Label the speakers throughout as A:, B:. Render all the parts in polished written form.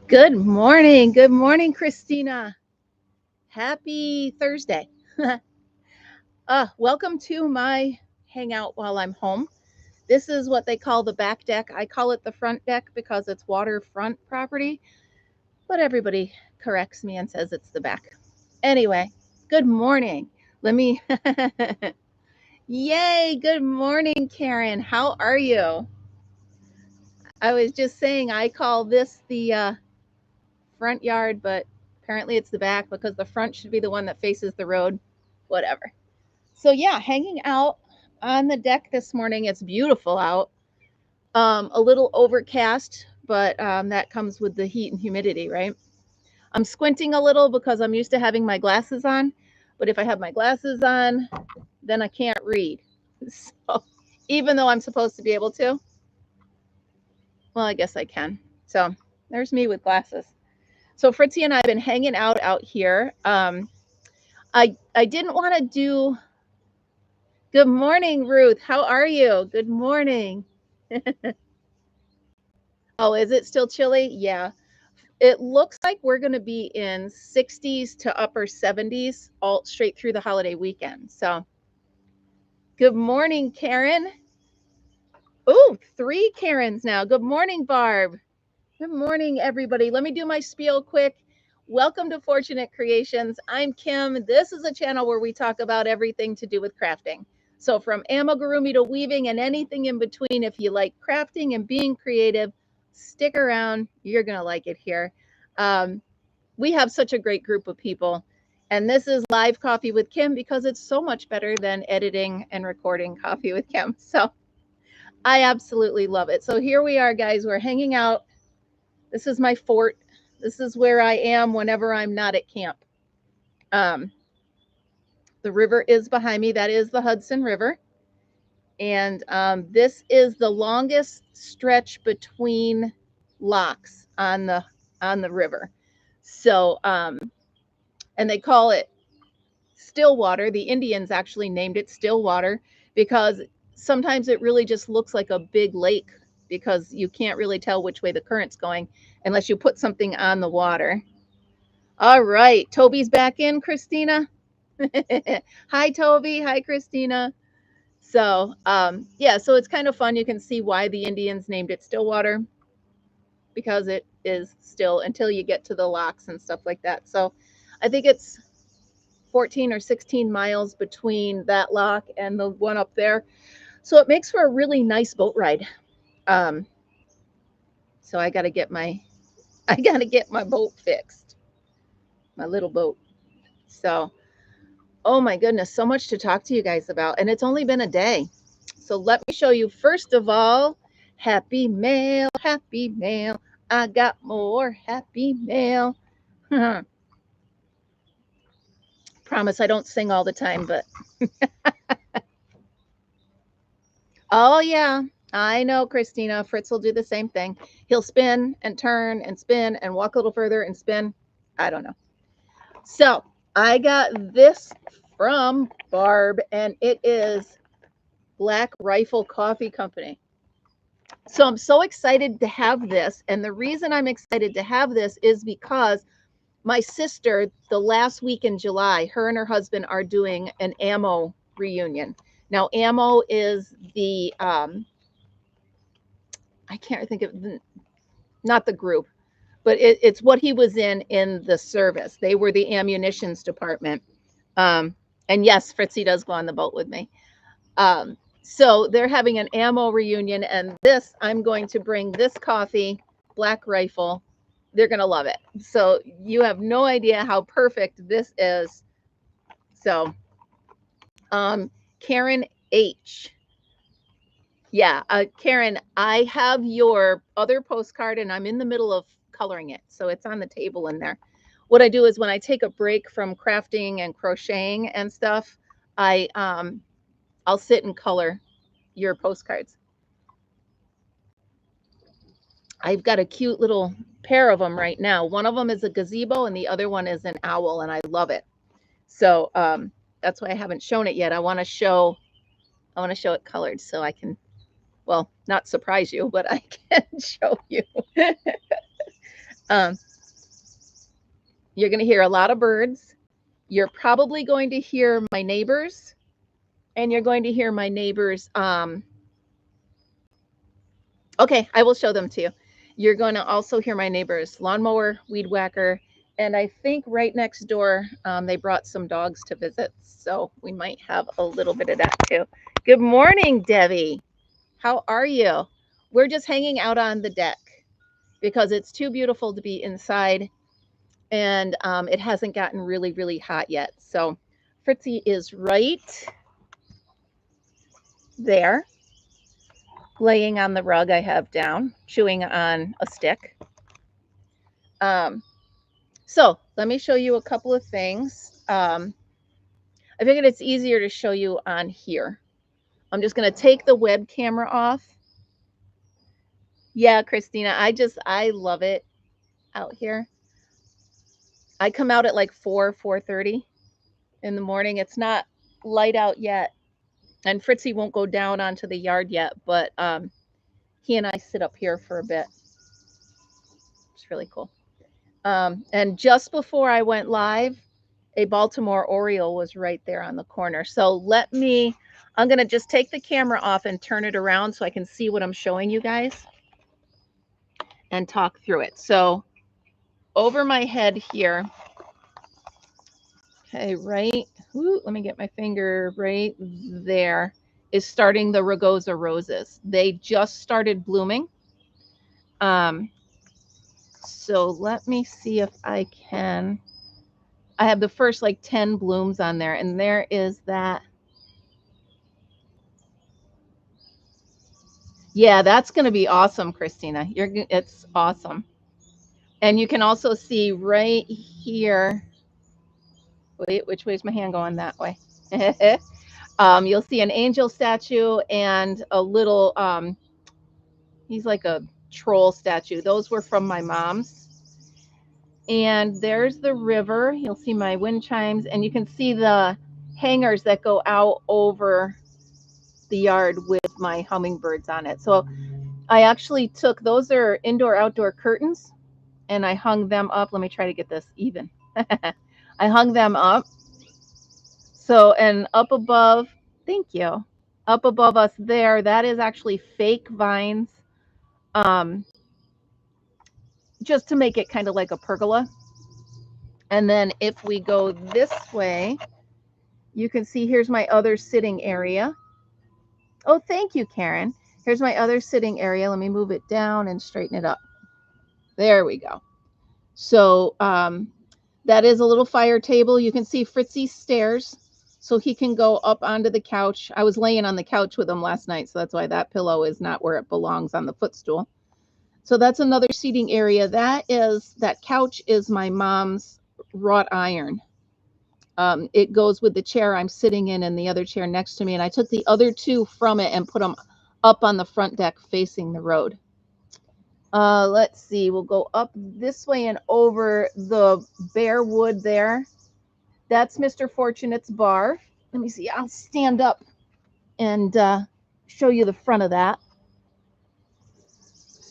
A: Good morning. Good morning, Christina. Happy Thursday. Welcome to my hangout while I'm home. This is what they call the back deck. I call it the front deck because it's waterfront property, but everybody corrects me and says it's the back. Anyway, good morning. Let me. Yay, good morning, Karen. How are you? I was just saying I call this the front yard, but apparently it's the back because the front should be the one that faces the road. Whatever. So yeah, hanging out on the deck this morning. It's beautiful out. A little overcast, but that comes with the heat and humidity, right? I'm squinting a little because I'm used to having my glasses on, but if I have my glasses on, then I can't read. So even though I'm supposed to be able to, well, I guess I can. So there's me with glasses. So Fritzy and I have been hanging out here. I didn't want to do. Good morning, Ruth. How are you? Good morning. Oh, is it still chilly? Yeah. It looks like we're going to be in 60s to upper 70s all straight through the holiday weekend. So, good morning, Karen. Oh, three Karens now. Good morning, Barb. Good morning, everybody. Let me do my spiel quick. Welcome to Fortunate Creations. I'm Kim. This is a channel where we talk about everything to do with crafting. So, from amigurumi to weaving and anything in between, if you like crafting and being creative, stick around. You're going to like it here. Um, we have such a great group of people. And this is live coffee with Kim because it's so much better than editing and recording coffee with Kim. So, I absolutely love it. So, here we are, guys. We're hanging out. This is my fort. This is where I am whenever I'm not at camp. Um, the river is behind me. That is the Hudson River. And this is the longest stretch between locks on the river. So, and they call it Stillwater. The Indians actually named it Stillwater because sometimes it really just looks like a big lake because you can't really tell which way the current's going unless you put something on the water. All right, Toby's back in, Christina. Hi, Toby. Hi, Christina. So, yeah, so it's kind of fun. You can see why the Indians named it Stillwater because it is still until you get to the locks and stuff like that. So, I think it's 14 or 16 miles between that lock and the one up there. So, it makes for a really nice boat ride. Um, so I got to get my boat fixed, my little boat. So, oh my goodness, so much to talk to you guys about. And it's only been a day. So let me show you, first of all, happy mail, happy mail. I got more happy mail. Promise I don't sing all the time, but oh yeah, I know, Christina. Fritz will do the same thing. He'll spin and turn and spin and walk a little further and spin. I don't know. So I got this from Barb, and it is Black Rifle Coffee Company. So I'm so excited to have this. And the reason I'm excited to have this is because my sister, the last week in July, her and her husband are doing an ammo reunion. Now, ammo is the, I can't think of, not the group, but it's what he was in the service. They were the ammunitions department. Um, and yes, Fritzy does go on the boat with me. So they're having an ammo reunion, and this, I'm going to bring this coffee, Black Rifle. They're going to love it. So you have no idea how perfect this is. So, Karen H. Yeah, Karen, I have your other postcard, and I'm in the middle of coloring it. So it's on the table in there. What I do is when I take a break from crafting and crocheting and stuff, I'll sit and color your postcards. I've got a cute little pair of them right now. One of them is a gazebo and the other one is an owl, and I love it. So that's why I haven't shown it yet. I want to show it colored so I can, well, not surprise you, but I can show you. You're going to hear a lot of birds. You're probably going to hear my neighbors, and you're going to hear my neighbors. Okay, I will show them to you. You're going to also hear my neighbors' lawnmower, weed whacker, and I think right next door, they brought some dogs to visit, so we might have a little bit of that too. Good morning, Debbie. How are you? We're just hanging out on the deck because it's too beautiful to be inside, and it hasn't gotten really, really hot yet. So Fritzy is right there, laying on the rug I have down, chewing on a stick. So let me show you a couple of things. I figured it's easier to show you on here. I'm just going to take the web camera off. Yeah, Christina, I love it out here. I come out at like 4:30 in the morning. It's not light out yet, and Fritzy won't go down onto the yard yet, but he and I sit up here for a bit. It's really cool. And just before I went live, a Baltimore Oriole was right there on the corner. So I'm going to just take the camera off and turn it around so I can see what I'm showing you guys and talk through it. So over my head here, okay, let me get my finger right there, is starting the Rugosa roses. They just started blooming. So let me see if I have the first like 10 blooms on there, and there is that. Yeah, that's going to be awesome, Christina. It's awesome. And you can also see right here. Wait, which way is my hand going? That way. You'll see an angel statue and a little, he's like a troll statue. Those were from my mom's. And there's the river. You'll see my wind chimes, and you can see the hangers that go out over the yard with my hummingbirds on it. So I actually those are indoor-outdoor curtains, and I hung them up. Let me try to get this even. I hung them up. So, and up above, thank you. Up above us there, that is actually fake vines, just to make it kind of like a pergola. And then if we go this way, you can see here's my other sitting area. Oh, thank you, Karen. Here's my other sitting area. Let me move it down and straighten it up. There we go. So that is a little fire table. You can see Fritzy's stairs, so he can go up onto the couch. I was laying on the couch with him last night, so that's why that pillow is not where it belongs on the footstool. So that's another seating area. That couch is my mom's wrought iron. It goes with the chair I'm sitting in and the other chair next to me. And I took the other two from it and put them up on the front deck facing the road. Let's see, we'll go up this way and over the bare wood there. That's Mr. Fortunate's bar. Let me see, I'll stand up and show you the front of that.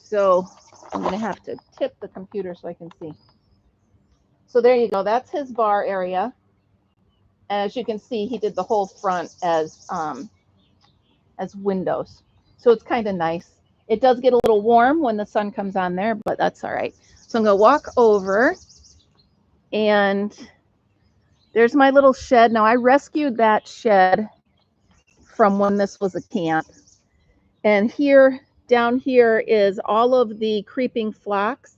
A: So I'm going to have to tip the computer so I can see. So there you go. That's his bar area. And as you can see, he did the whole front as windows. So it's kind of nice. It does get a little warm when the sun comes on there, but that's all right. So I'm going to walk over, and there's my little shed. Now, I rescued that shed from when this was a camp. And down here is all of the creeping phlox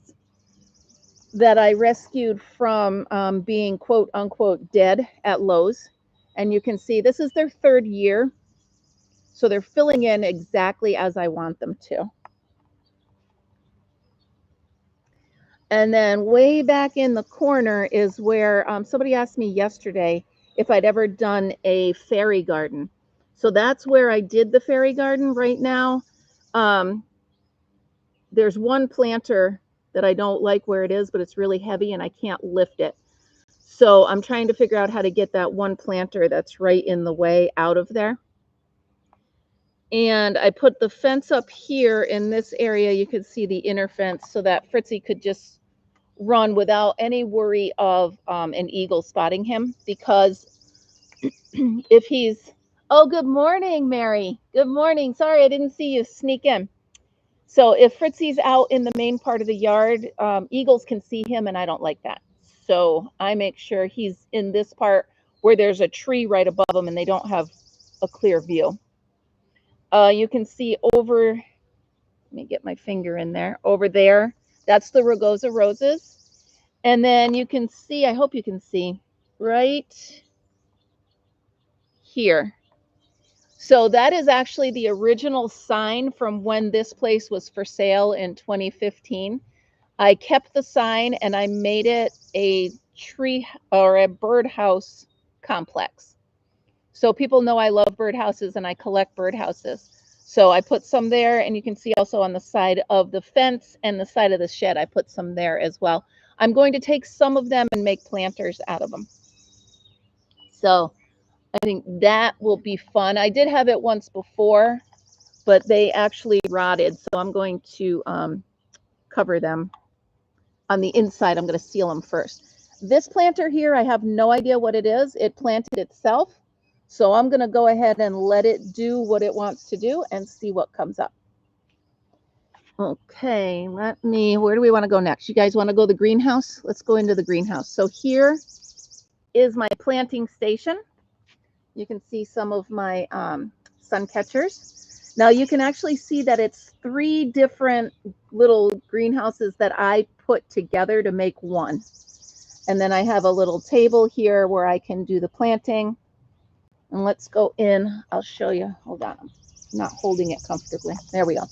A: that I rescued from being quote unquote dead at Lowe's. And you can see this is their 3rd year. So they're filling in exactly as I want them to. And then way back in the corner is where somebody asked me yesterday if I'd ever done a fairy garden. So that's where I did the fairy garden right now. There's one planter that I don't like where it is, but it's really heavy and I can't lift it. So I'm trying to figure out how to get that one planter that's right in the way out of there. And I put the fence up here in this area. You could see the inner fence so that Fritzy could just run without any worry of an eagle spotting him, because if he's, oh, good morning, Mary. Good morning. Sorry, I didn't see you sneak in. So if Fritzy's out in the main part of the yard, eagles can see him, and I don't like that. So I make sure he's in this part where there's a tree right above him and they don't have a clear view. You can see over, let me get my finger in there, over there, that's the Rugosa roses. And then you can see, I hope you can see, right here. So that is actually the original sign from when this place was for sale in 2015. I kept the sign and I made it a tree or a birdhouse complex. So people know I love birdhouses and I collect birdhouses. So I put some there, and you can see also on the side of the fence and the side of the shed, I put some there as well. I'm going to take some of them and make planters out of them. So I think that will be fun. I did have it once before, but they actually rotted. So I'm going to cover them on the inside. I'm going to seal them first. This planter here, I have no idea what it is. It planted itself. So I'm going to go ahead and let it do what it wants to do and see what comes up. Okay, where do we want to go next? You guys want to go to the greenhouse? Let's go into the greenhouse. So here is my planting station. You can see some of my sun catchers. Now you can actually see that it's 3 different little greenhouses that I put together to make one. And then I have a little table here where I can do the planting. And let's go in. I'll show you. Hold on. I'm not holding it comfortably. There we go.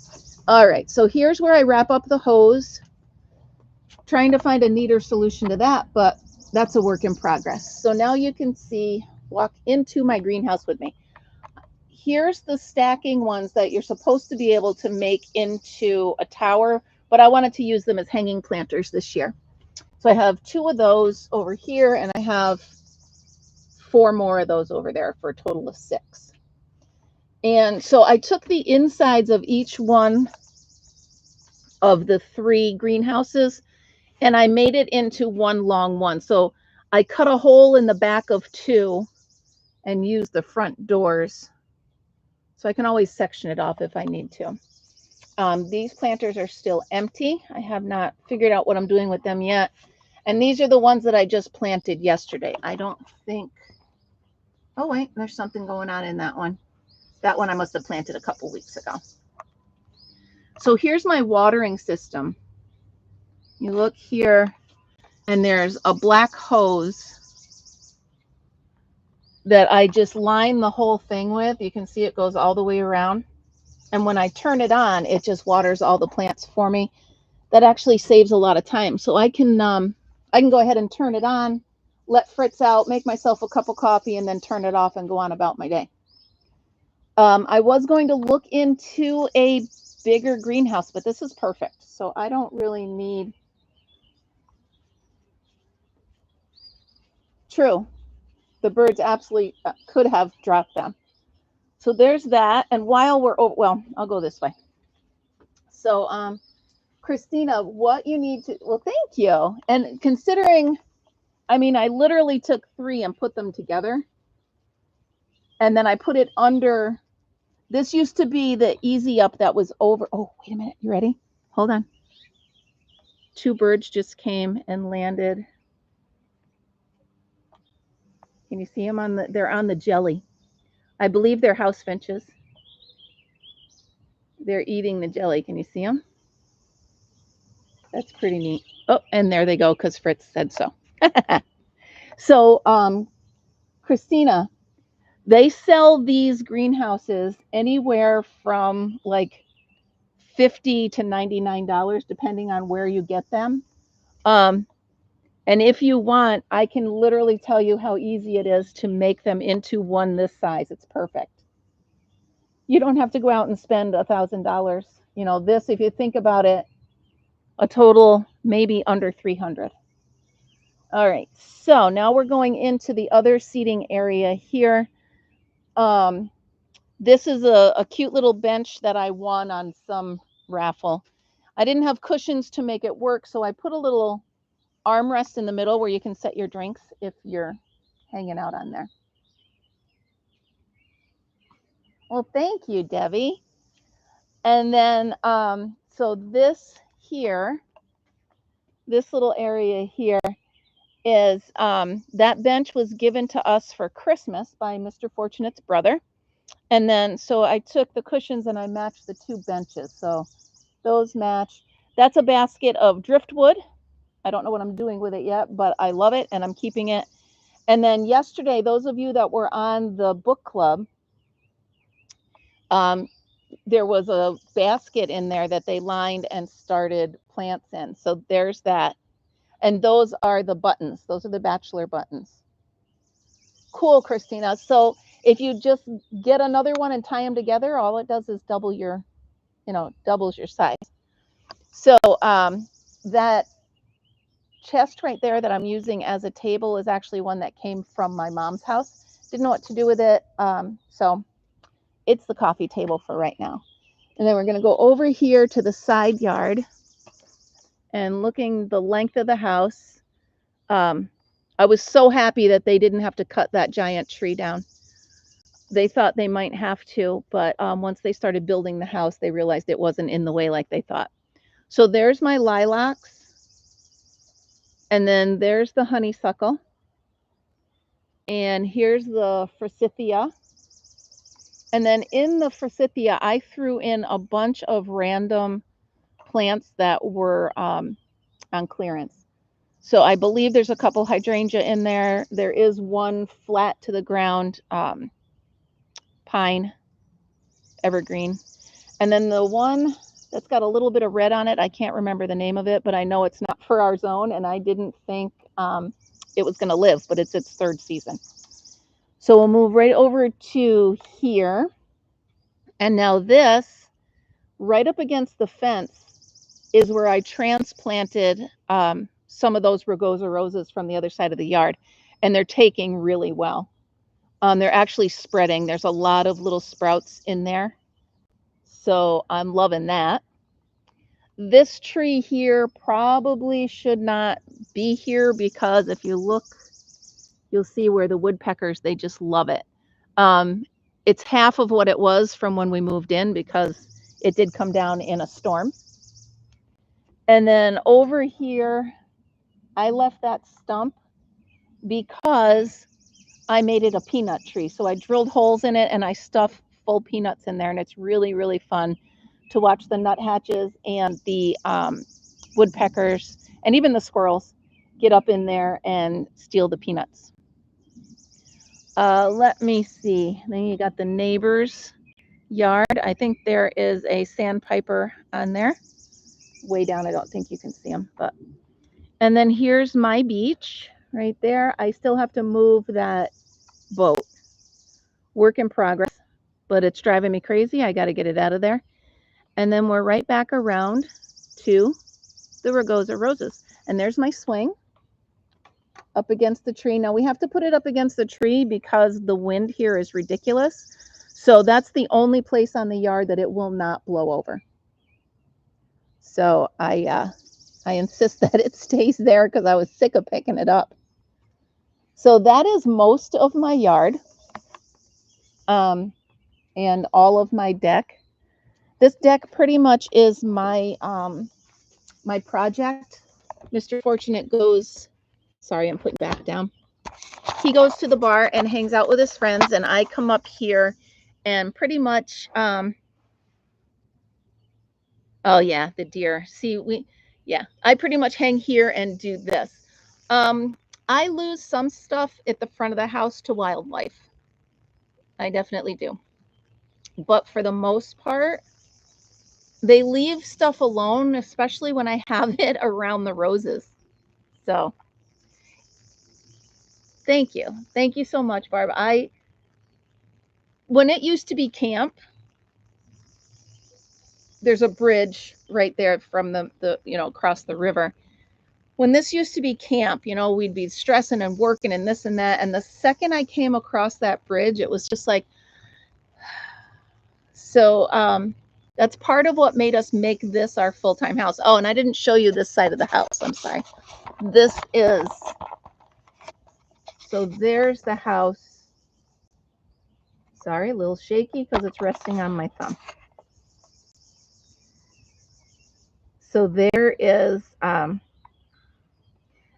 A: All right. So here's where I wrap up the hose. Trying to find a neater solution to that, but that's a work in progress. So now you can see, walk into my greenhouse with me. Here's the stacking ones that you're supposed to be able to make into a tower, but I wanted to use them as hanging planters this year. So I have 2 of those over here, and I have 4 more of those over there for a total of 6. And so I took the insides of each one of the 3 greenhouses and I made it into one long one. So I cut a hole in the back of 2 and used the front doors. So I can always section it off if I need to. These planters are still empty. I have not figured out what I'm doing with them yet. And these are the ones that I just planted yesterday. I don't think, oh wait, there's something going on in that one. That one I must have planted a couple weeks ago. So here's my watering system. You look here, and there's a black hose that I just line the whole thing with. You can see it goes all the way around. And when I turn it on, it just waters all the plants for me. That actually saves a lot of time. So I can go ahead and turn it on, let Fritz out, make myself a cup of coffee, and then turn it off and go on about my day. I was going to look into a bigger greenhouse, but this is perfect. So I don't really need. True. The birds absolutely could have dropped them. So there's that. And while we're, well, I'll go this way. So, Christina, what you need to, well, thank you. And considering, I mean, I literally took 3 and put them together. And then I put it under, this used to be the easy up that was over. Oh, wait a minute. You ready? Hold on. 2 birds just came and landed. Can you see them on the, they're on the jelly. I believe they're house finches. They're eating the jelly. Can you see them? That's pretty neat. Oh, and there they go, because Fritz said so. So, Christina, they sell these greenhouses anywhere from like $50 to $99, depending on where you get them. And if you want, I can literally tell you how easy it is to make them into one this size. It's perfect. You don't have to go out and spend $1,000. You know, this, if you think about it, a total maybe under 300. All right, so now we're going into the other seating area here. This is a cute little bench that I won on some raffle. I didn't have cushions to make it work, so I put a little armrest in the middle where you can set your drinks if you're hanging out on there. Well, thank you, Debbie. And then, so this here, this little area here is, that bench was given to us for Christmas by Mr. Fortunate's brother. And then, so I took the cushions and I matched the two benches. So those match. That's a basket of driftwood. I don't know what I'm doing with it yet, but I love it and I'm keeping it. And then yesterday, those of you that were on the book club, there was a basket in there that they lined and started plants in. So there's that. And those are the buttons. Those are the bachelor buttons. Cool, Christina. So if you just get another one and tie them together, all it does is double your, doubles your size. So that chest right there that I'm using as a table is actually one that came from my mom's house. Didn't know what to do with it. So it's the coffee table for right now. And then we're going to go over here to the side yard and looking the length of the house. I was so happy that they didn't have to cut that giant tree down. They thought they might have to, but once they started building the house, they realized it wasn't in the way like they thought. So there's my lilacs. And then there's the honeysuckle. And here's the forsythia. And then in the forsythia, I threw in a bunch of random plants that were on clearance. So I believe there's a couple hydrangea in there. There is one flat to the ground pine, evergreen. And then the one that's got a little bit of red on it, I can't remember the name of it, but I know it's not for our zone, and I didn't think it was going to live, but it's its third season. So we'll move right over to here. And now this, right up against the fence, is where I transplanted some of those rugosa roses from the other side of the yard. And they're taking really well. They're actually spreading. There's a lot of little sprouts in there. So I'm loving that. This tree here probably should not be here because if you look, you'll see where the woodpeckers, they just love it. It's half of what it was from when we moved in because it did come down in a storm. And then over here, I left that stump because I made it a peanut tree. So I drilled holes in it and I stuffed full peanuts in there. And it's really, really fun to watch the nuthatches and the woodpeckers and even the squirrels get up in there and steal the peanuts. Let me see. Then you got the neighbor's yard. I think there is a sandpiper on there. Way down, I don't think you can see them. And then here's my beach right there. I still have to move that boat. Work in progress, but it's driving me crazy. I got to get it out of there. And then we're right back around to the rugosa roses. And there's my swing up against the tree. Now we have to put it up against the tree because the wind here is ridiculous. So that's the only place on the yard that it will not blow over. So I insist that it stays there because I was sick of picking it up. So that is most of my yard and all of my deck. This deck pretty much is my my project. Mr. Fortunate goes, sorry, I'm putting back down. He goes to the bar and hangs out with his friends, and I come up here and pretty much, oh yeah, the deer. See, I pretty much hang here and do this. I lose some stuff at the front of the house to wildlife. I definitely do. But for the most part, they leave stuff alone, especially when I have it around the roses. So thank you. Thank you so much, Barb. When it used to be camp, there's a bridge right there from the across the river. When this used to be camp, we'd be stressing and working and this and that. And the second I came across that bridge, it was just like, so That's part of what made us make this our full-time house. Oh, and I didn't show you this side of the house. I'm sorry. This is, so there's the house. Sorry, a little shaky because it's resting on my thumb. So there is, and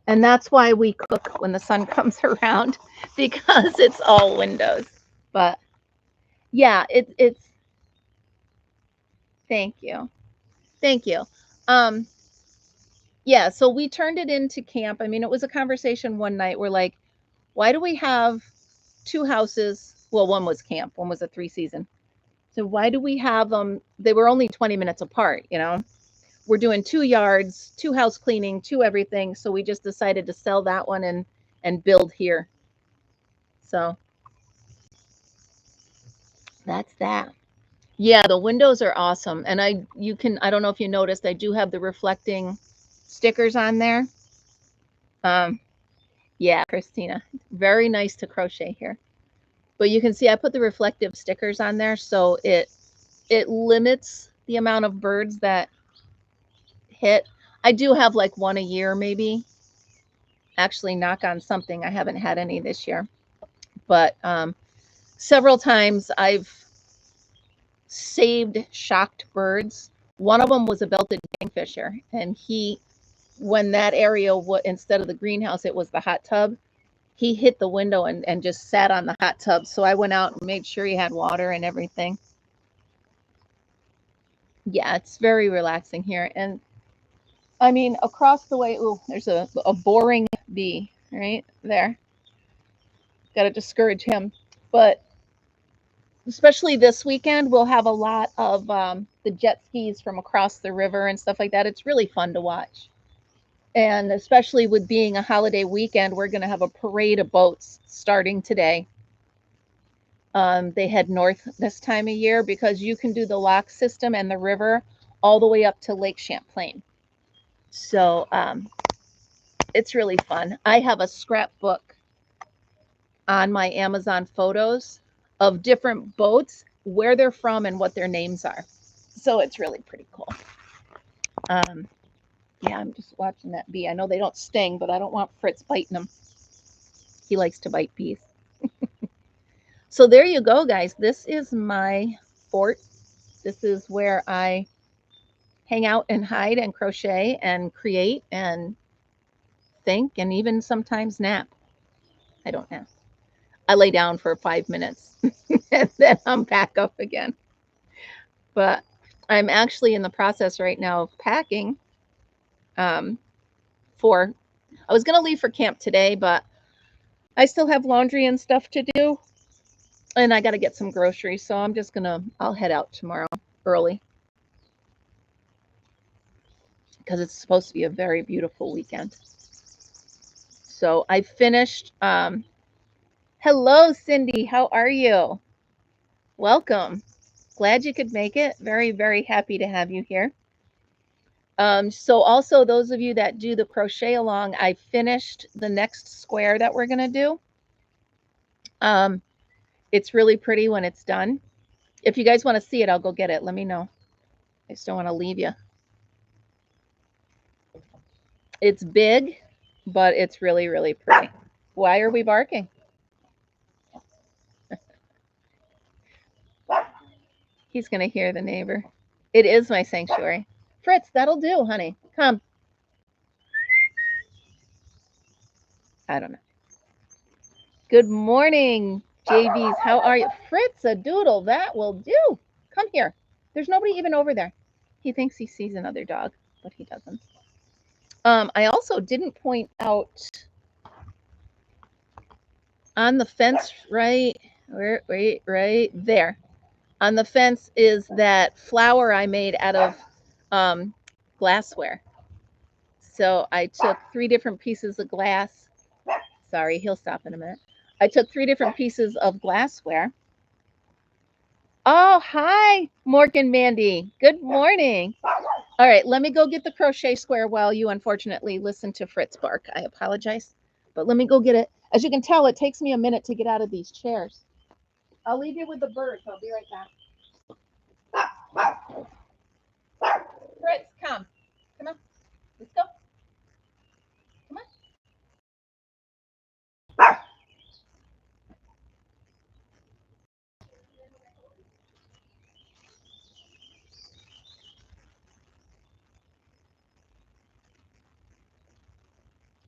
A: that's why we cook when the sun comes around, because it's all windows. But yeah, it's, thank you. Thank you. Yeah, so we turned it into camp. I mean, it was a conversation one night. We're like, why do we have two houses? Well, one was camp, one was a 3-season. So why do we have them? They were only 20 minutes apart, you know? We're doing 2 yards, 2 house cleaning, 2 everything. So we just decided to sell that one and build here. So that's that. Yeah, the windows are awesome. And I don't know if you noticed, I do have the reflecting stickers on there. Yeah, Christina, very nice to crochet here. But you can see I put the reflective stickers on there, so it limits the amount of birds that hit. I do have like one a year, maybe. Actually, knock on something, I haven't had any this year. But several times I've saved shocked birds. One of them was a belted kingfisher, and when that area, instead of the greenhouse, it was the hot tub, he hit the window and just sat on the hot tub. So I went out and made sure he had water and everything. Yeah, it's very relaxing here. And I mean, across the way, ooh, there's a boring bee right there. Got to discourage him. But especially this weekend, we'll have a lot of the jet skis from across the river and stuff like that. It's really fun to watch. And especially with being a holiday weekend, we're going to have a parade of boats starting today. They head north this time of year because you can do the lock system and the river all the way up to Lake Champlain. So it's really fun. I have a scrapbook on my Amazon photos of different boats, where they're from and what their names are. So it's really pretty cool. Yeah, I'm just watching that bee. I know they don't sting, but I don't want Fritz biting them. He likes to bite bees. So there you go, guys. This is my fort. This is where I hang out and hide and crochet and create and think and even sometimes nap. I don't nap. I lay down for 5 minutes and then I'm back up again. But I'm actually in the process right now of packing I was going to leave for camp today, but I still have laundry and stuff to do. And I got to get some groceries. So I'll head out tomorrow early. Because it's supposed to be a very beautiful weekend. So I finished. Hello, Cindy. How are you? Welcome. Glad you could make it. Very, very happy to have you here. So also those of you that do the crochet along, I finished the next square that we're going to do. It's really pretty when it's done. If you guys want to see it, I'll go get it. Let me know. I just don't want to leave you. It's big, but it's really, really pretty. Why are we barking? He's going to hear the neighbor. It is my sanctuary. Fritz, that'll do, honey. Come. I don't know. Good morning, JVs. How are you? Fritz, a doodle. That will do. Come here. There's nobody even over there. He thinks he sees another dog, but he doesn't. I also didn't point out on the fence right there. On the fence is that flower I made out of glassware. So I took 3 different pieces of glass. Sorry, he'll stop in a minute. I took 3 different pieces of glassware. Oh, hi, Morgan Mandy. Good morning. All right, let me go get the crochet square while you unfortunately listen to Fritz bark. I apologize, but let me go get it. As you can tell, it takes me a minute to get out of these chairs. I'll leave you with the birds. I'll be right back. Fritz, come. Come on. Let's go. Come on.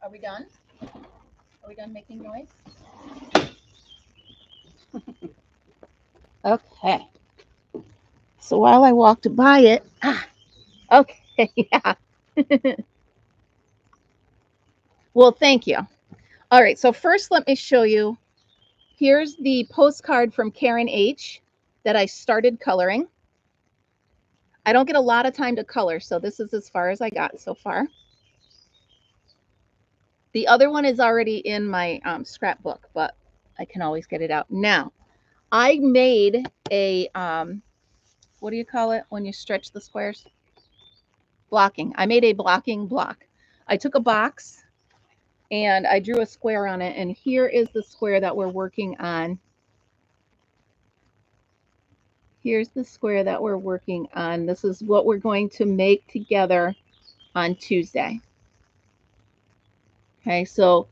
A: Are we done? Are we done making noise? Okay. So while I walked by it, okay, yeah. Well, thank you. All right, so first let me show you. Here's the postcard from Karen H. that I started coloring. I don't get a lot of time to color, so this is as far as I got so far. The other one is already in my scrapbook, but I can always get it out. Now, I made a, what do you call it when you stretch the squares? Blocking. I made a blocking block. I took a box and I drew a square on it, and here is the square that we're working on. Here's the square that we're working on. This is what we're going to make together on Tuesday. Okay, so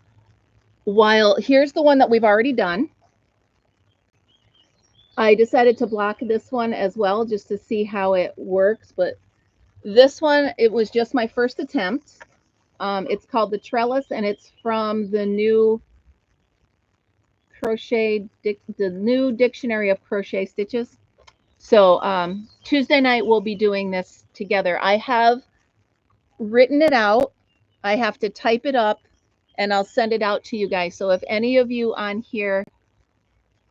A: while here's the one that we've already done, I decided to block this one as well just to see how it works. But this one, it was just my first attempt. It's called the Trellis, and it's from the new the new Dictionary of Crochet Stitches. So Tuesday night we'll be doing this together. I have written it out. I have to type it up and I'll send it out to you guys. So if any of you on here,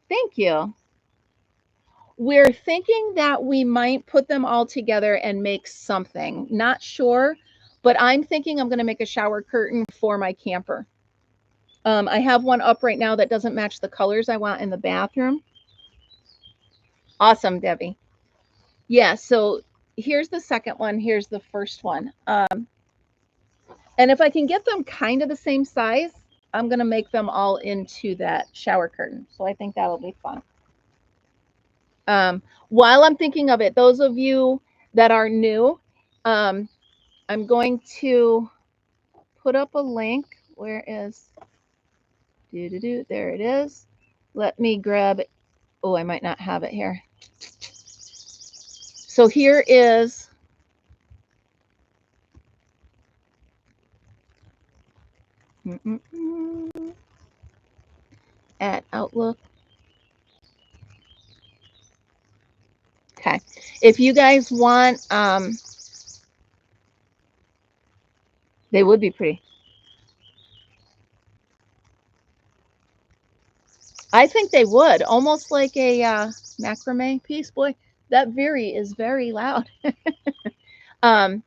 A: thank you. We're thinking that we might put them all together and make something. Not sure, but I'm thinking I'm going to make a shower curtain for my camper. I have one up right now that doesn't match the colors I want in the bathroom. Awesome, Debbie. Yeah, so here's the second one. Here's the first one. And if I can get them kind of the same size, I'm going to make them all into that shower curtain. So I think that'll be fun. While I'm thinking of it, those of you that are new, I'm going to put up a link. Where is, there it is. Let me grab it. Oh, I might not have it here. So here is at Outlook. Okay. If you guys want, they would be pretty. I think they would. Almost like a macrame piece. Boy, that is very loud. So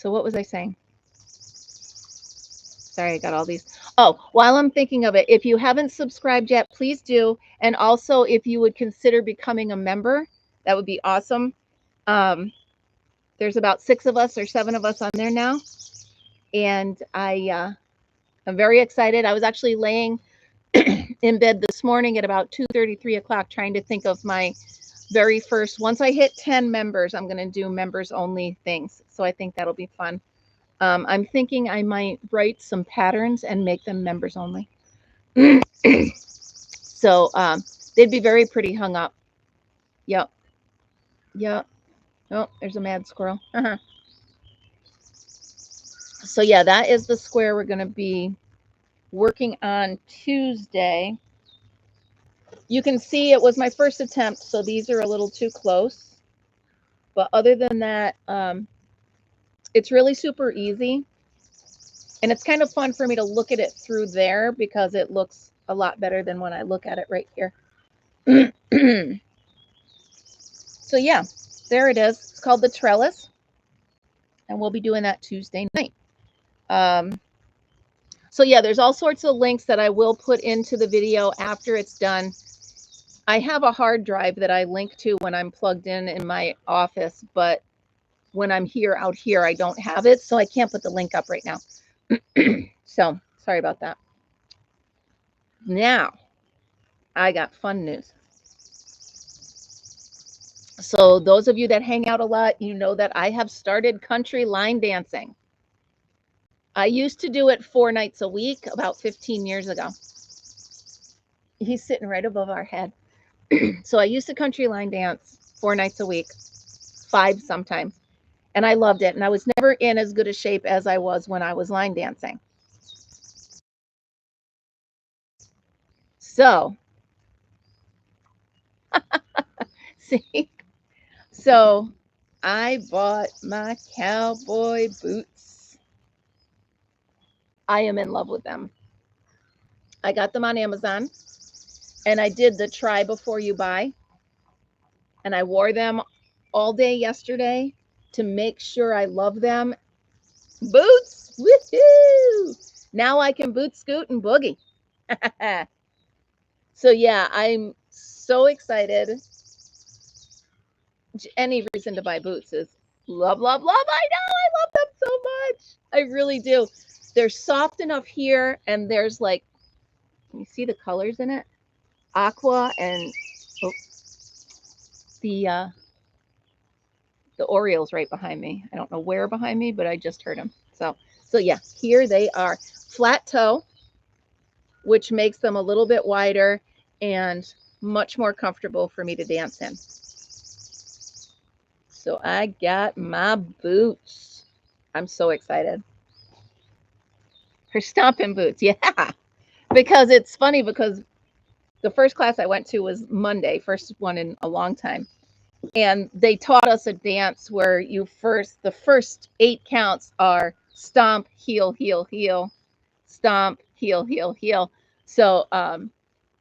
A: what was I saying? Sorry, I got all these. Oh, while I'm thinking of it, if you haven't subscribed yet, please do. And also, if you would consider becoming a member, that would be awesome. There's about 6 of us or 7 of us on there now. And I'm very excited. I was actually laying in bed this morning at about 2:30, 3 o'clock, trying to think of my very first. Once I hit 10 members, I'm going to do members only things. So I think that'll be fun. I'm thinking I might write some patterns and make them members only. So they'd be very pretty hung up. Yep. Yep. Oh, there's a mad squirrel. So yeah, that is the square we're going to be working on Tuesday. You can see it was my first attempt, so these are a little too close. But other than that, it's really super easy. And it's kind of fun for me to look at it through there because it looks a lot better than when I look at it right here. So yeah, there it is. It's called the Trellis. And we'll be doing that Tuesday night. So yeah, there's all sorts of links that I will put into the video after it's done. I have a hard drive that I link to when I'm plugged in my office, but when I'm out here, I don't have it, so I can't put the link up right now. So sorry about that. Now, I got fun news. So those of you that hang out a lot, you know that I have started country line dancing. I used to do it 4 nights a week about 15 years ago. He's sitting right above our head. So I used to country line dance 4 nights a week, 5 sometimes. And I loved it. And I was never in as good a shape as I was when I was line dancing. So, see, so I bought my cowboy boots. I am in love with them. I got them on Amazon and I did the try before you buy. And I wore them all day yesterday to make sure I love them. Boots, woohoo! Now I can boot, scoot, and boogie. So yeah, I'm so excited. Any reason to buy boots is love, love, love. I know, I love them so much. I really do. They're soft enough here, and there's like, can you see the colors in it? Aqua and oh, the Orioles right behind me. I don't know where behind me, but I just heard them. So yeah, here they are. Flat toe, which makes them a little bit wider and much more comfortable for me to dance in. So I got my boots. I'm so excited. Her stomping boots, yeah. Because it's funny because the first class I went to was Monday, first one in a long time. And they taught us a dance where the first 8 counts are stomp, heel, heel, heel, stomp, heel, heel, heel. So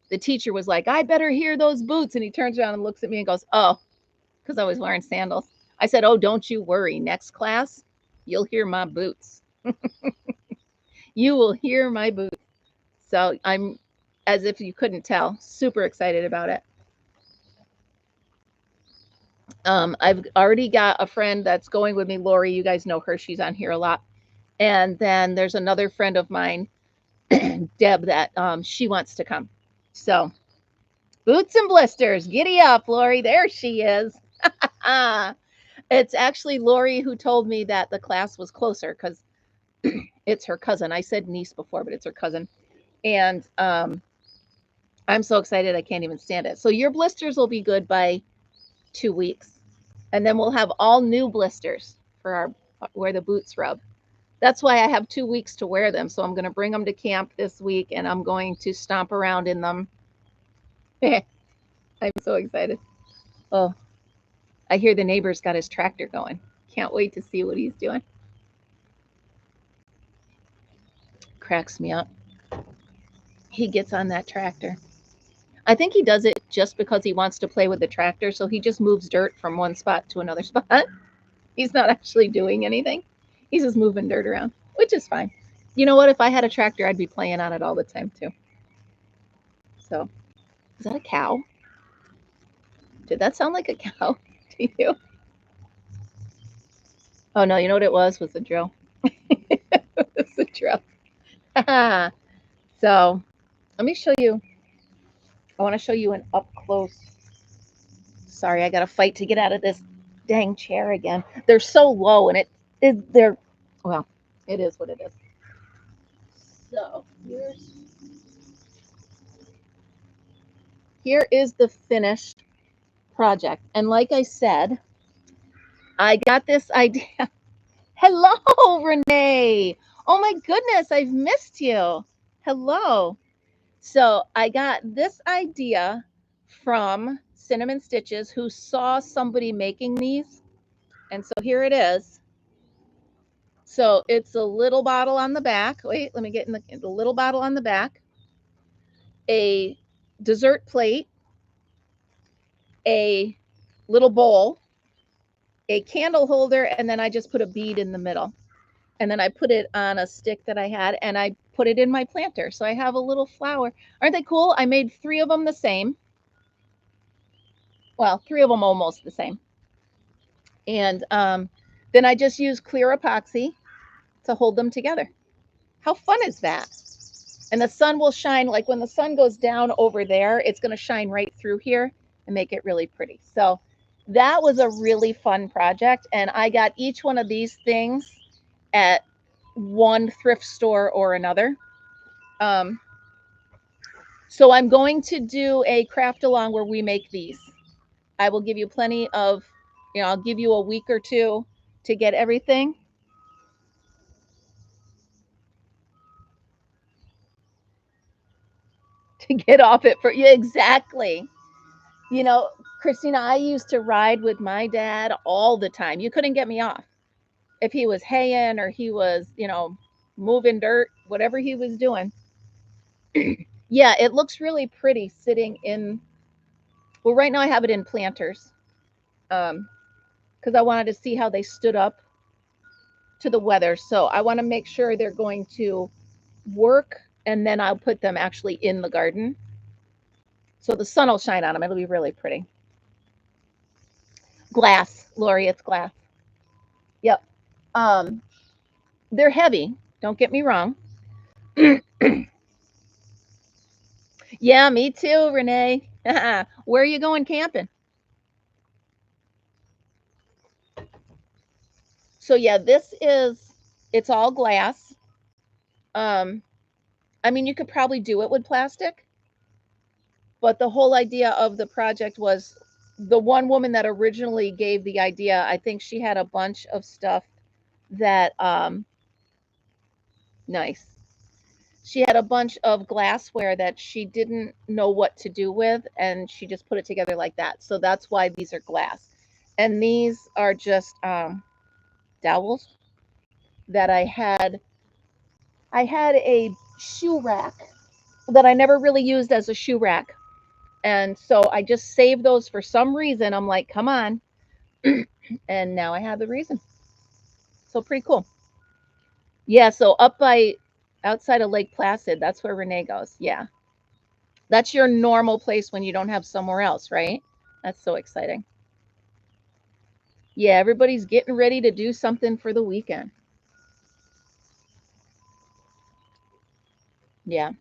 A: the teacher was like, I better hear those boots. And he turns around and looks at me and goes, oh, because I was wearing sandals. I said, oh, don't you worry. Next class, you'll hear my boots. You will hear my boots. So I'm, as if you couldn't tell, super excited about it. I've already got a friend that's going with me, Lori. You guys know her. She's on here a lot. And then there's another friend of mine, Deb, that she wants to come. So boots and blisters. Giddy up, Lori. There she is. It's actually Lori who told me that the class was closer because it's her cousin. I said niece before, but it's her cousin. And I'm so excited I can't even stand it. So your blisters will be good by 2 weeks. And then we'll have all new blisters for our where the boots rub. That's why I have 2 weeks to wear them. So I'm going to bring them to camp this week and I'm going to stomp around in them. I'm so excited. Oh, I hear the neighbor's got his tractor going. Can't wait to see what he's doing. Cracks me up. He gets on that tractor. I think he does it just because he wants to play with the tractor. So he just moves dirt from one spot to another spot. He's not actually doing anything. He's just moving dirt around, which is fine. You know what? If I had a tractor, I'd be playing on it all the time too. So, is that a cow? Did that sound like a cow to you? Oh no, you know what it was a drill. It was a drill. So, let me show you. I want to show you an up close. Sorry, I got to fight to get out of this dang chair again. They're so low, and they're well, it is what it is. So here is the finished project. And like I said, I got this idea. Hello, Renee. Oh my goodness, I've missed you. Hello. So I got this idea from Cinnamon Stitches, who saw somebody making these. And so here it is. So it's a little bottle on the back. Wait, let me get in the little bottle on the back. A dessert plate, a little bowl, a candle holder, and then I just put a bead in the middle. And then I put it on a stick that I had, and I put it in my planter. So I have a little flower. Aren't they cool? I made 3 of them the same. Well, 3 of them almost the same. And then I just use clear epoxy to hold them together. How fun is that? And the sun will shine, like when the sun goes down over there, it's going to shine right through here and make it really pretty. So that was a really fun project. And I got each one of these things at one thrift store or another. So I'm going to do a craft along where we make these. I will give you plenty of, I'll give you a week or two to get everything. To get off it for you. Exactly. Christina, I used to ride with my dad all the time. You couldn't get me off. If he was haying or he was, moving dirt, whatever he was doing. Yeah, it looks really pretty sitting in, well, right now I have it in planters. Because I wanted to see how they stood up to the weather. So I want to make sure they're going to work, and then I'll put them actually in the garden. So the sun will shine on them. It'll be really pretty. Glass, Lori, it's glass. Yep. They're heavy. Don't get me wrong. Yeah, me too, Renee. Where are you going camping? So yeah, it's all glass. I mean, you could probably do it with plastic, but the whole idea of the project was the one woman that originally gave the idea. I think she had a bunch of stuff that nice. She had a bunch of glassware that she didn't know what to do with, and she just put it together like that. So that's why these are glass. And these are just dowels that I had. I had a shoe rack that I never really used as a shoe rack. And so I just saved those for some reason. I'm like, come on. And now I have the reason. So pretty cool. Yeah, so up by outside of Lake Placid, that's where Renee goes. Yeah. That's your normal place when you don't have somewhere else, right? That's so exciting. Yeah, everybody's getting ready to do something for the weekend. Yeah.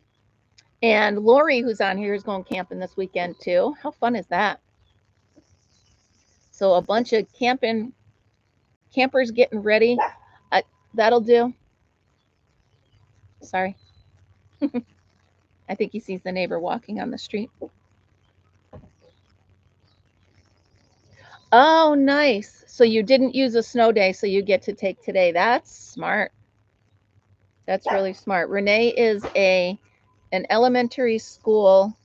A: And Lori, who's on here, is going camping this weekend too. How fun is that? So a bunch of campers getting ready. That'll do. Sorry. I think he sees the neighbor walking on the street. Oh, nice. So you didn't use a snow day, so you get to take today. That's smart. That's really smart. Renee is an elementary school.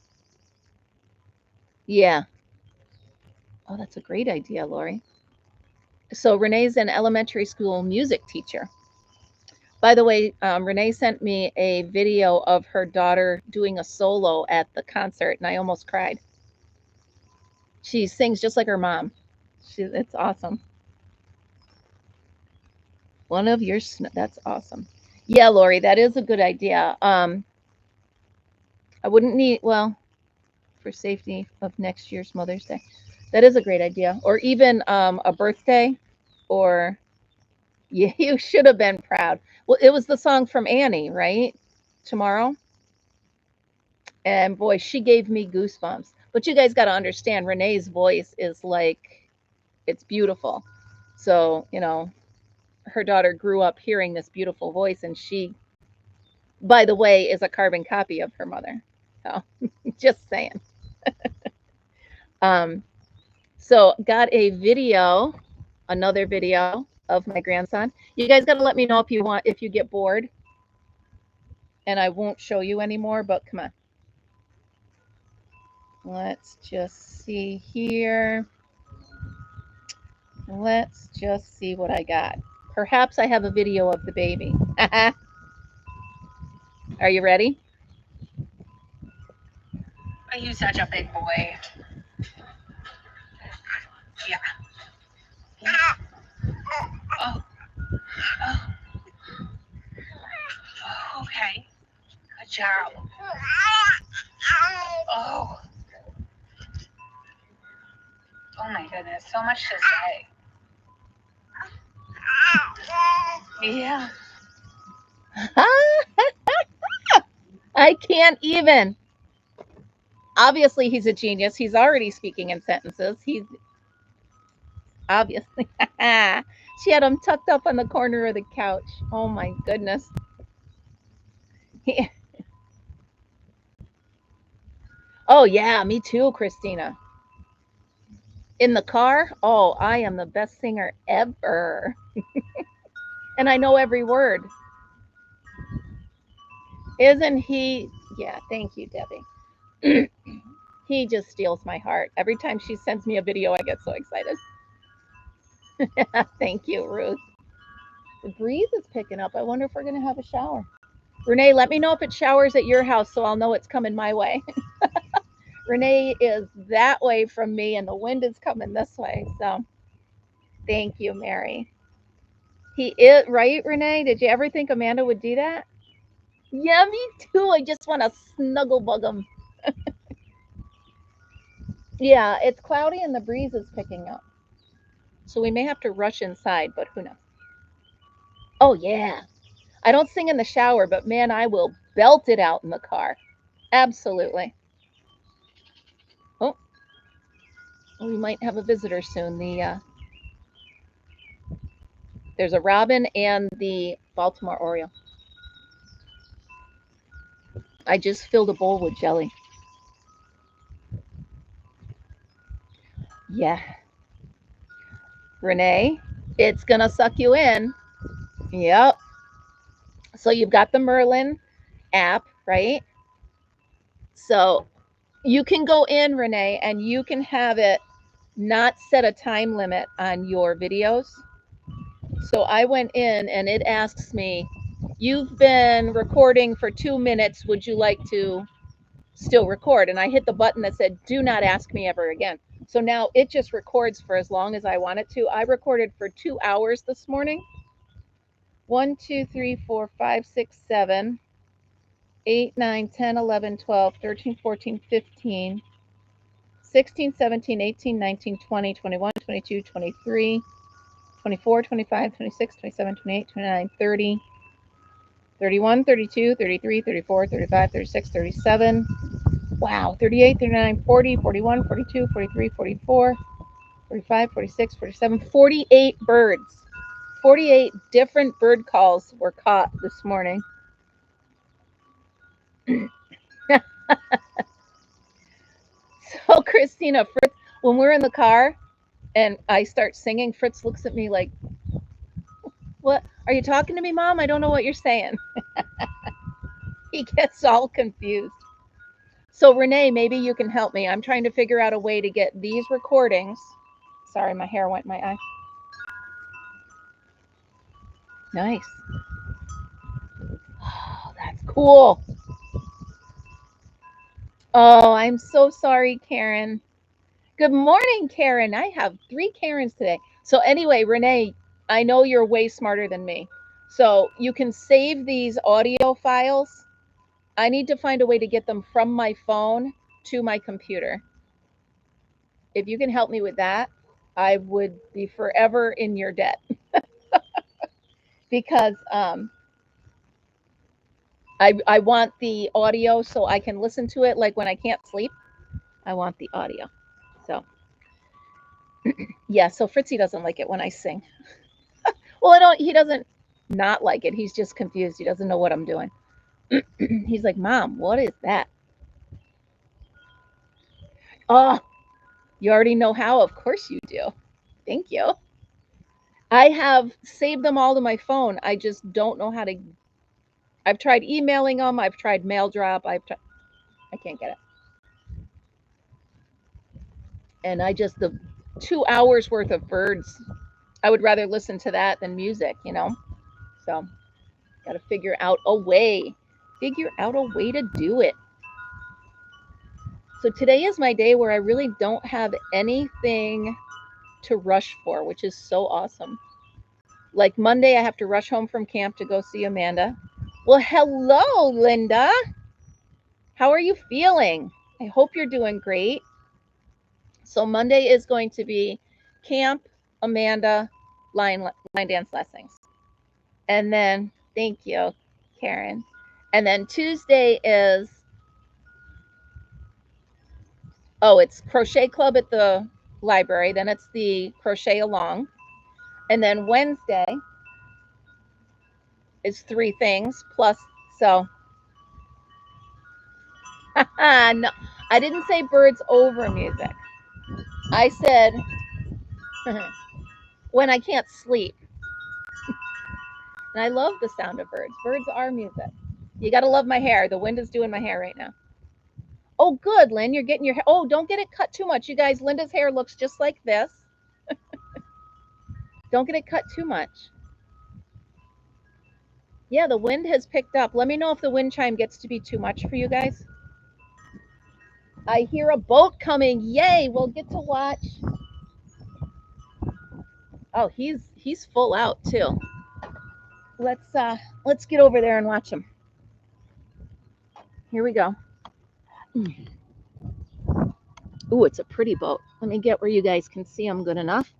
A: Yeah. Oh, that's a great idea, Lori. So Renee's an elementary school music teacher. By the way, Renee sent me a video of her daughter doing a solo at the concert, and I almost cried. She sings just like her mom. It's awesome. One of your, that's awesome. Yeah, Lori, that is a good idea. I wouldn't need, well, for safety of next year's Mother's Day. That is a great idea. Or even a birthday, or yeah, you should have been proud. Well, it was the song from Annie, right? Tomorrow. And boy, she gave me goosebumps. But you guys got to understand, Renee's voice is like, it's beautiful. So, her daughter grew up hearing this beautiful voice, and she, by the way, is a carbon copy of her mother. So, just saying. So, got a video, another video of my grandson. You guys got to let me know if you get bored, and I won't show you anymore, but come on. Let's just see here. Let's just see what I got. Perhaps I have a video of the baby. Are you ready?
B: Are you such a big boy? Yeah. Oh. Oh. Okay. Good job. Oh. Oh my goodness. So much to say. Yeah.
A: I can't even. Obviously, he's a genius. He's already speaking in sentences. obviously. She had them tucked up on the corner of the couch. Oh my goodness. Oh yeah, me too, Christina. In the car, oh, I am the best singer ever. And I know every word. Isn't he? Yeah, thank you, Debbie. He just steals my heart. Every time she sends me a video, I get so excited. Thank you, Ruth. The breeze is picking up. I wonder if we're going to have a shower. Renee, let me know if it showers at your house so I'll know it's coming my way. Renee is that way from me and the wind is coming this way. So thank you, Mary. He is, right, Renee? Did you ever think Amanda would do that? Yeah, me too. I just want to snuggle bug him. Yeah, it's cloudy and the breeze is picking up. So we may have to rush inside, but who knows? Oh, yeah. I don't sing in the shower, but man, I will belt it out in the car. Absolutely. Oh, we might have a visitor soon. There's a robin and the Baltimore Oriole. I just filled a bowl with jelly. Yeah. Renee, it's going to suck you in. Yep. So you've got the Merlin app, right? So you can go in, Renee, and you can have it not set a time limit on your videos. So I went in and it asks me, you've been recording for 2 minutes. Would you like to still record? And I hit the button that said, do not ask me ever again. So now it just records for as long as I want it to. I recorded for 2 hours this morning. 1, 2, 3, 4, 5, 6, 7, 8, 9, 10, 11, 12, 13, 14, 15, 16, 17, 18, 19, 20, 21, 22, 23, 24, 25, 26, 27, 28, 29, 30, 31, 32, 33, 34, 35, 36, 37. Wow, 38, 39, 40, 41, 42, 43, 44, 45, 46, 47, 48 birds. 48 different bird calls were caught this morning. So, Christina, Fritz, when we're in the car and I start singing, Fritz looks at me like, what? Are you talking to me, Mom? I don't know what you're saying. He gets all confused. So, Renee, maybe you can help me. I'm trying to figure out a way to get these recordings. Sorry, my hair went in my eye. Nice. Oh, that's cool. Oh, I'm so sorry, Karen. Good morning, Karen. I have 3 Karens today. So, anyway, Renee, I know you're way smarter than me. So, you can save these audio files. I need to find a way to get them from my phone to my computer. If you can help me with that, I would be forever in your debt. Because I want the audio so I can listen to it like when I can't sleep. I want the audio. So, yeah, so Fritzy doesn't like it when I sing. Well, he doesn't not like it. He's just confused. He doesn't know what I'm doing. He's like, Mom, what is that? Oh, you already know how? Of course you do. Thank you. I have saved them all to my phone. I just don't know how to. I've tried emailing them. I've tried mail drop. I can't get it. And the 2 hours worth of birds, I would rather listen to that than music, So, got to figure out a way. Figure out a way to do it. So today is my day where I really don't have anything to rush for, which is so awesome. Like Monday, I have to rush home from camp to go see Amanda. Well, hello, Linda. How are you feeling? I hope you're doing great. So Monday is going to be camp, Amanda, line dance lessons. And then, thank you, Karen. And then Tuesday is, it's crochet club at the library. Then it's the crochet along. And then Wednesday is 3 things plus. So, no, I didn't say birds over music. I said when I can't sleep. And I love the sound of birds. Birds are music. You got to love my hair. The wind is doing my hair right now. Oh, good, Lynn. You're getting your hair. Oh, don't get it cut too much. You guys, Linda's hair looks just like this. Don't get it cut too much. Yeah, the wind has picked up. Let me know if the wind chime gets to be too much for you guys. I hear a boat coming. Yay, we'll get to watch. Oh, he's full out too. Let's get over there and watch him. Here we go. Ooh, it's a pretty boat. Let me get where you guys can see him good enough.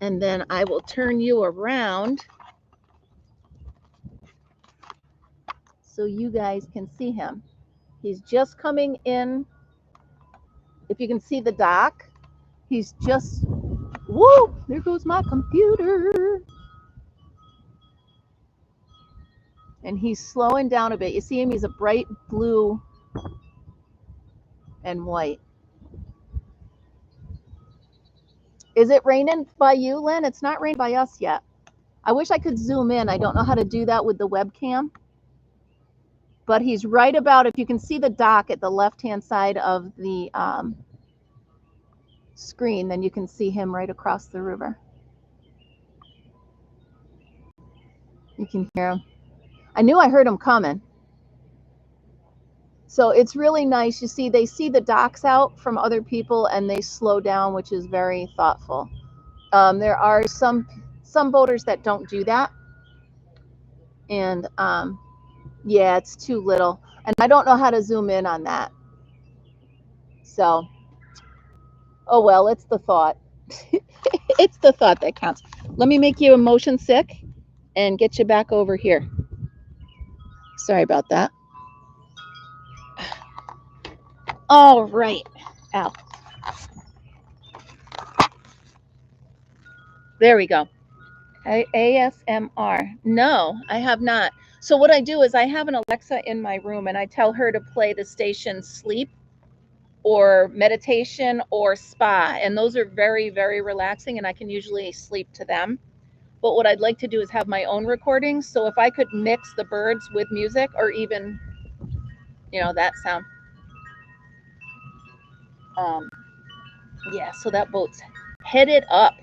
A: And then I will turn you around so you guys can see him. He's just coming in. If you can see the dock, he's just, whoa, there goes my computer. And he's slowing down a bit. You see him, he's a bright blue and white. Is it raining by you, Lynn? It's not raining by us yet. I wish I could zoom in. I don't know how to do that with the webcam. But he's right about, if you can see the dock at the left-hand side of the screen, then you can see him right across the river. You can hear him. I knew I heard him coming. So it's really nice. You see, they see the docks out from other people and they slow down, which is very thoughtful. There are some boaters that don't do that. And yeah, it's too little. And I don't know how to zoom in on that. So, oh well, it's the thought. It's the thought that counts. Let me make you motion sick and get you back over here. Sorry about that. All right. Ow. There we go. ASMR. No, I have not. So what I do is I have an Alexa in my room and I tell her to play the station sleep or meditation or spa. And those are very, very relaxing and I can usually sleep to them. But what I'd like to do is have my own recordings. So if I could mix the birds with music or even, you know, that sound. Yeah, so that boat's headed up.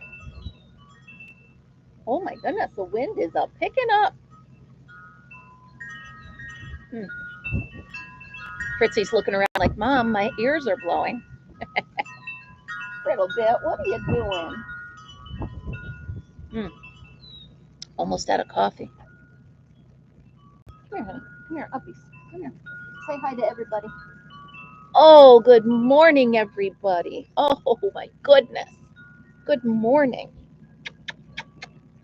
A: Oh my goodness, the wind is up, picking up. Fritzy's looking around like, Mom, my ears are blowing. Little bit, what are you doing? Almost out of coffee. Come here, honey. Come here, uppies. Come here. Say hi to everybody. Oh, good morning, everybody. Oh, my goodness. Good morning.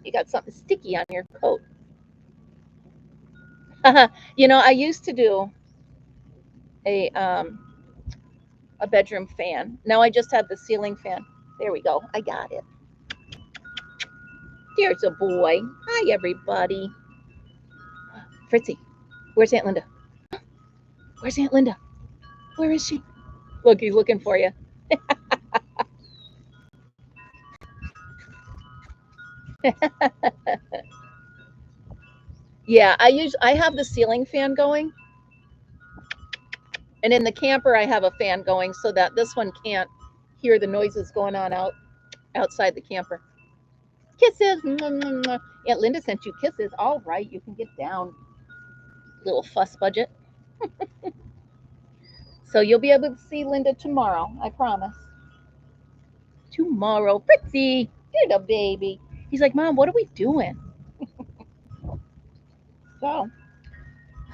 A: You got something sticky on your coat. You know, I used to do a bedroom fan. Now I just have the ceiling fan. There we go. I got it. There's a boy. Hi, everybody. Fritzy, where's Aunt Linda? Where's Aunt Linda? Where is she? Look, he's looking for you. Yeah, I have the ceiling fan going. And in the camper, I have a fan going so that this one can't hear the noises going on outside the camper. Kisses. Aunt Linda sent you kisses. All right, you can get down, little fuss budget. So you'll be able to see Linda tomorrow, I promise. Tomorrow. Fritzy, you're the baby. He's like, Mom, what are we doing? So,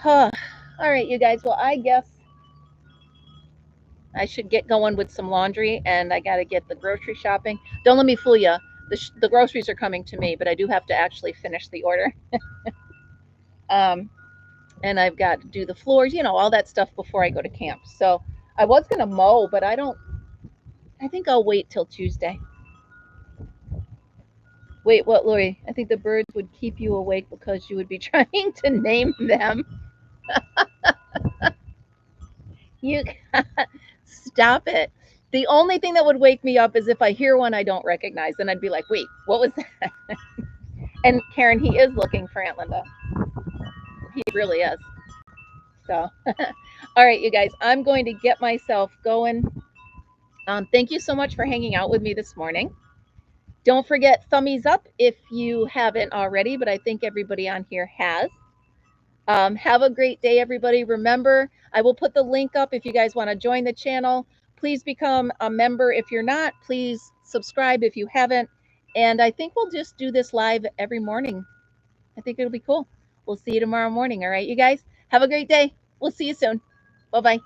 A: all right, you guys. Well, I guess I should get going with some laundry, and I got to get the grocery shopping. Don't let me fool you. The groceries are coming to me, but I do have to actually finish the order. And I've got to do the floors, you know, all that stuff before I go to camp. So I was going to mow, but I don't I think I'll wait till Tuesday. Wait, what, Lori? I think the birds would keep you awake because you would be trying to name them. You stop it. The only thing that would wake me up is if I hear one I don't recognize, and I'd be like, wait, what was that? And Karen, he is looking for Aunt Linda. He really is. So, all right, you guys, I'm going to get myself going. Thank you so much for hanging out with me this morning. Don't forget thummies up if you haven't already, but I think everybody on here has. Have a great day, everybody. Remember, I will put the link up if you guys want to join the channel. Please become a member if you're not. Please subscribe if you haven't. And I think we'll just do this live every morning. I think it'll be cool. We'll see you tomorrow morning. All right, you guys. Have a great day. We'll see you soon. Bye-bye.